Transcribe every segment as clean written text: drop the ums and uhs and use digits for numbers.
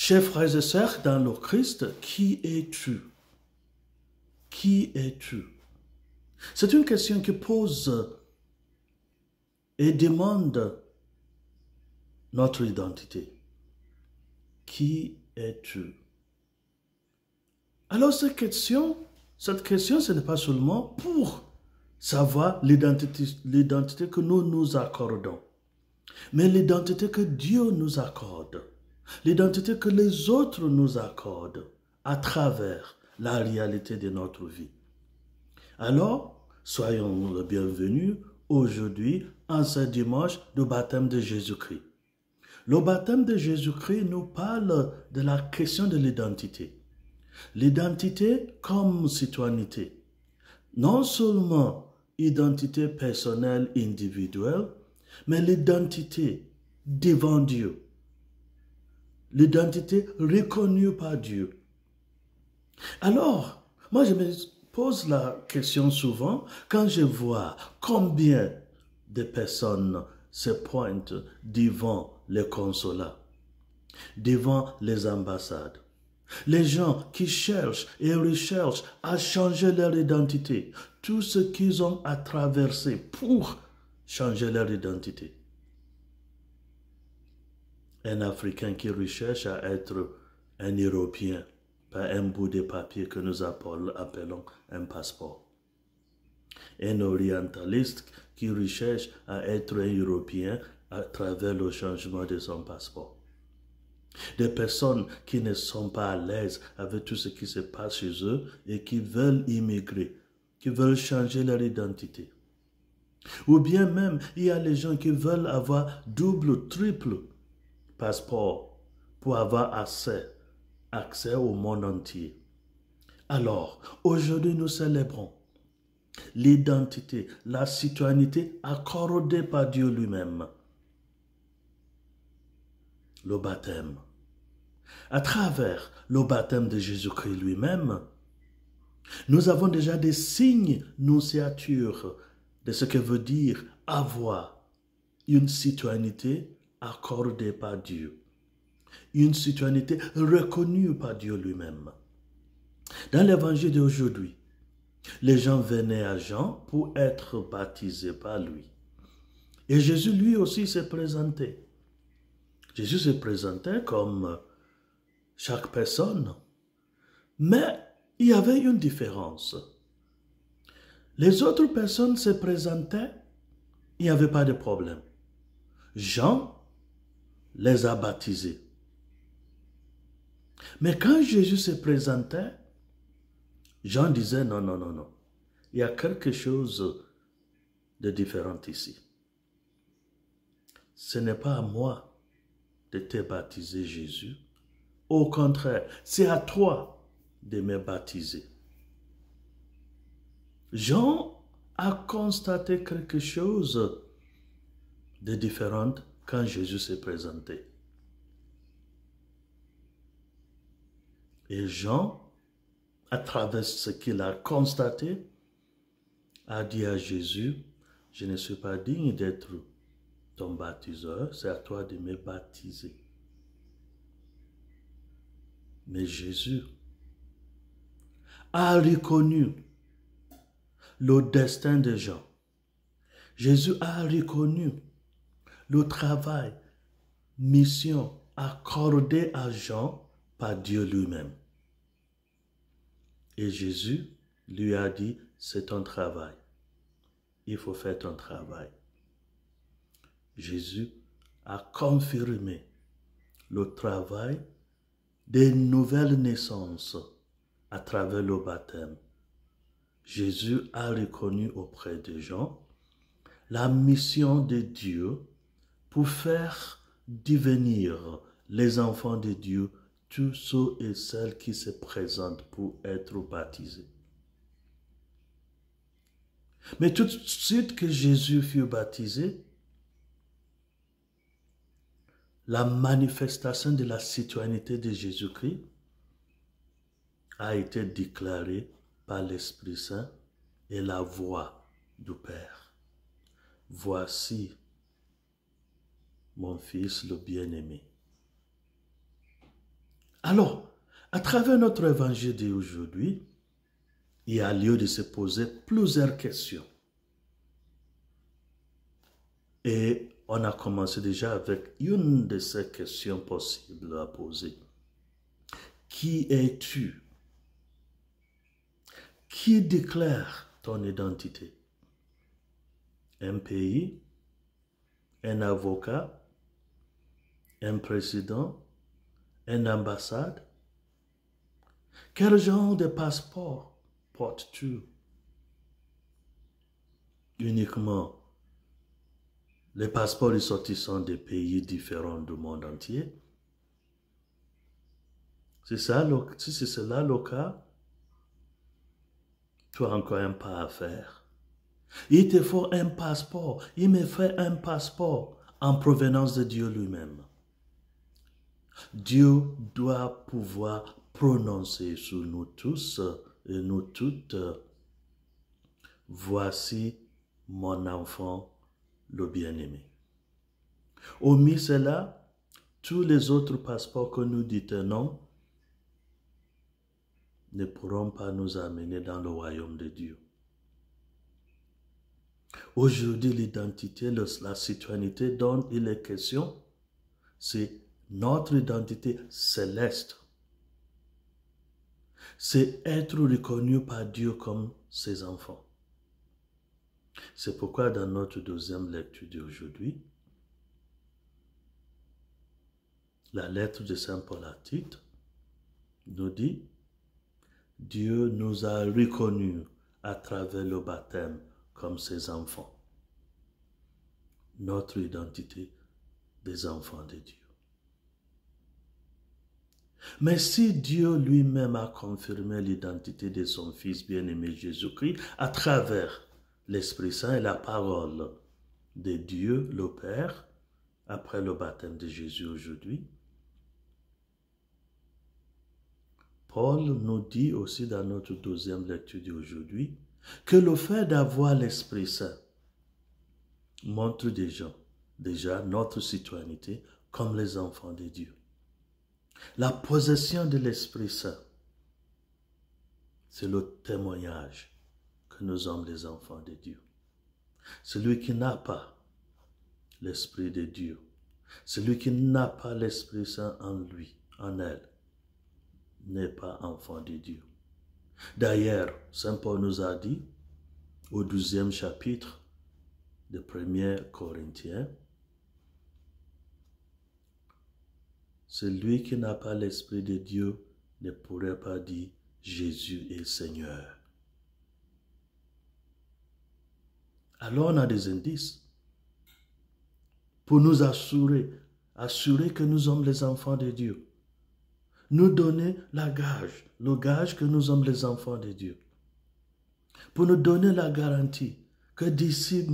Chers frères et sœurs dans le Christ, qui es-tu? Qui es-tu? C'est une question qui pose et demande notre identité. Qui es-tu? Alors cette question, ce n'est pas seulement pour savoir l'identité que nous nous accordons, mais l'identité que Dieu nous accorde, l'identité que les autres nous accordent à travers la réalité de notre vie. Alors, soyons les bienvenus aujourd'hui en ce dimanche du baptême de Jésus-Christ. Le baptême de Jésus-Christ nous parle de la question de l'identité. L'identité comme citoyenneté. Non seulement identité personnelle individuelle, mais l'identité devant Dieu. L'identité reconnue par Dieu. Alors, moi je me pose la question souvent quand je vois combien de personnes se pointent devant les consulats, devant les ambassades. Les gens qui cherchent et recherchent à changer leur identité, tout ce qu'ils ont à traverser pour changer leur identité. Un Africain qui recherche à être un Européen par un bout de papier que nous appelons un passeport. Un orientaliste qui recherche à être un Européen à travers le changement de son passeport. Des personnes qui ne sont pas à l'aise avec tout ce qui se passe chez eux et qui veulent immigrer, qui veulent changer leur identité. Ou bien même, il y a les gens qui veulent avoir double, triple passeport pour avoir accès au monde entier. Alors, aujourd'hui, nous célébrons l'identité, la citoyenneté accordée par Dieu lui-même. Le baptême. À travers le baptême de Jésus-Christ lui-même, nous avons déjà des signes annonciateurs de ce que veut dire avoir une citoyenneté accordée par Dieu. Une citoyenneté reconnue par Dieu lui-même. Dans l'évangile d'aujourd'hui, les gens venaient à Jean pour être baptisés par lui. Et Jésus lui aussi s'est présenté. Jésus se présentait comme chaque personne. Mais il y avait une différence. Les autres personnes se présentaient, il n'y avait pas de problème. Jean les a baptisés. Mais quand Jésus se présentait, Jean disait non, non, non, non. Il y a quelque chose de différent ici. Ce n'est pas à moi de te baptiser, Jésus. Au contraire, c'est à toi de me baptiser. Jean a constaté quelque chose de différent quand Jésus s'est présenté. Et Jean, à travers ce qu'il a constaté, a dit à Jésus, je ne suis pas digne d'être ton baptiseur, c'est à toi de me baptiser. Mais Jésus a reconnu le destin de Jean. Jésus a reconnu le travail, mission accordée à Jean par Dieu lui-même. Et Jésus lui a dit, c'est ton travail. Il faut faire ton travail. Jésus a confirmé le travail des nouvelles naissances à travers le baptême. Jésus a reconnu auprès de Jean la mission de Dieu pour faire devenir les enfants de Dieu tous ceux et celles qui se présentent pour être baptisés. Mais tout de suite que Jésus fut baptisé, la manifestation de la citoyenneté de Jésus-Christ a été déclarée par l'Esprit Saint et la voix du Père. Voici mon Fils le bien-aimé. Alors, à travers notre évangile d'aujourd'hui, il y a lieu de se poser plusieurs questions. Et on a commencé déjà avec une de ces questions possibles à poser. Qui es-tu? Qui déclare ton identité? Un pays? Un avocat? Un président? Une ambassade? Quel genre de passeport portes-tu? Uniquement les passeports ressortissants des pays différents du monde entier? Si c'est cela le cas, tu as encore un pas à faire. Il te faut un passeport. Il me fait un passeport en provenance de Dieu lui-même. Dieu doit pouvoir prononcer sur nous tous et nous toutes, voici mon enfant le bien-aimé. Omis cela, tous les autres passeports que nous détenons ne pourront pas nous amener dans le royaume de Dieu. Aujourd'hui, l'identité, la citoyenneté dont il est question, c'est notre identité céleste. C'est être reconnu par Dieu comme ses enfants. C'est pourquoi dans notre deuxième lecture d'aujourd'hui, la lettre de Saint Paul à Tite nous dit « Dieu nous a reconnus à travers le baptême comme ses enfants. » Notre identité des enfants de Dieu. Mais si Dieu lui-même a confirmé l'identité de son Fils bien-aimé Jésus-Christ à travers l'Esprit Saint et la parole de Dieu, le Père, après le baptême de Jésus aujourd'hui, Paul nous dit aussi dans notre deuxième lecture d'aujourd'hui que le fait d'avoir l'Esprit Saint montre déjà notre citoyenneté comme les enfants de Dieu. La possession de l'Esprit Saint, c'est le témoignage que nous sommes les enfants de Dieu. Celui qui n'a pas l'Esprit de Dieu, celui qui n'a pas l'Esprit Saint en lui, en elle, n'est pas enfant de Dieu. D'ailleurs, Saint Paul nous a dit, au 12e chapitre de 1er Corinthiens, celui qui n'a pas l'Esprit de Dieu ne pourrait pas dire Jésus est Seigneur. Alors on a des indices pour nous assurer que nous sommes les enfants de Dieu. Nous donner le gage que nous sommes les enfants de Dieu. Pour nous donner la garantie que d'ici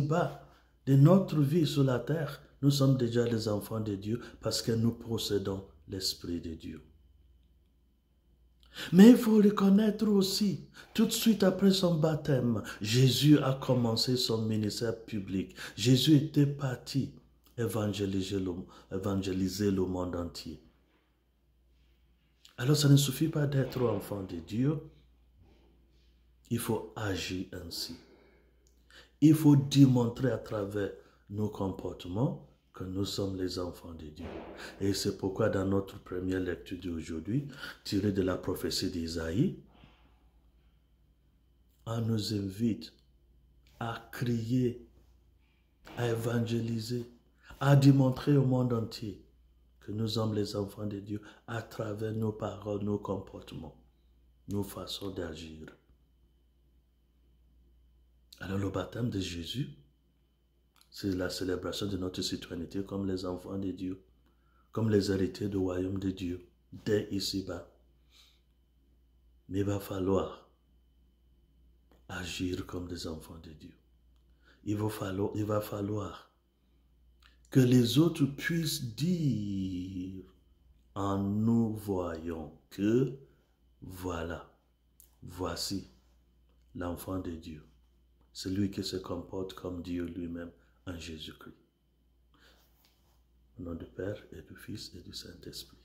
bas, de notre vie sur la terre, nous sommes déjà les enfants de Dieu parce que nous possédons l'Esprit de Dieu. Mais il faut reconnaître aussi, tout de suite après son baptême, Jésus a commencé son ministère public. Jésus était parti évangéliser le monde entier. Alors ça ne suffit pas d'être enfant de Dieu, il faut agir ainsi. Il faut démontrer à travers nos comportements que nous sommes les enfants de Dieu. Et c'est pourquoi dans notre première lecture d'aujourd'hui, tirée de la prophétie d'Isaïe, on nous invite à crier, à évangéliser, à démontrer au monde entier que nous sommes les enfants de Dieu à travers nos paroles, nos comportements, nos façons d'agir. Alors le baptême de Jésus, c'est la célébration de notre citoyenneté comme les enfants de Dieu, comme les héritiers du royaume de Dieu, dès ici-bas. Mais il va falloir agir comme des enfants de Dieu. Il va falloir que les autres puissent dire en nous voyant que voilà, voici l'enfant de Dieu, celui qui se comporte comme Dieu lui-même en Jésus-Christ. Au nom du Père et du Fils et du Saint-Esprit.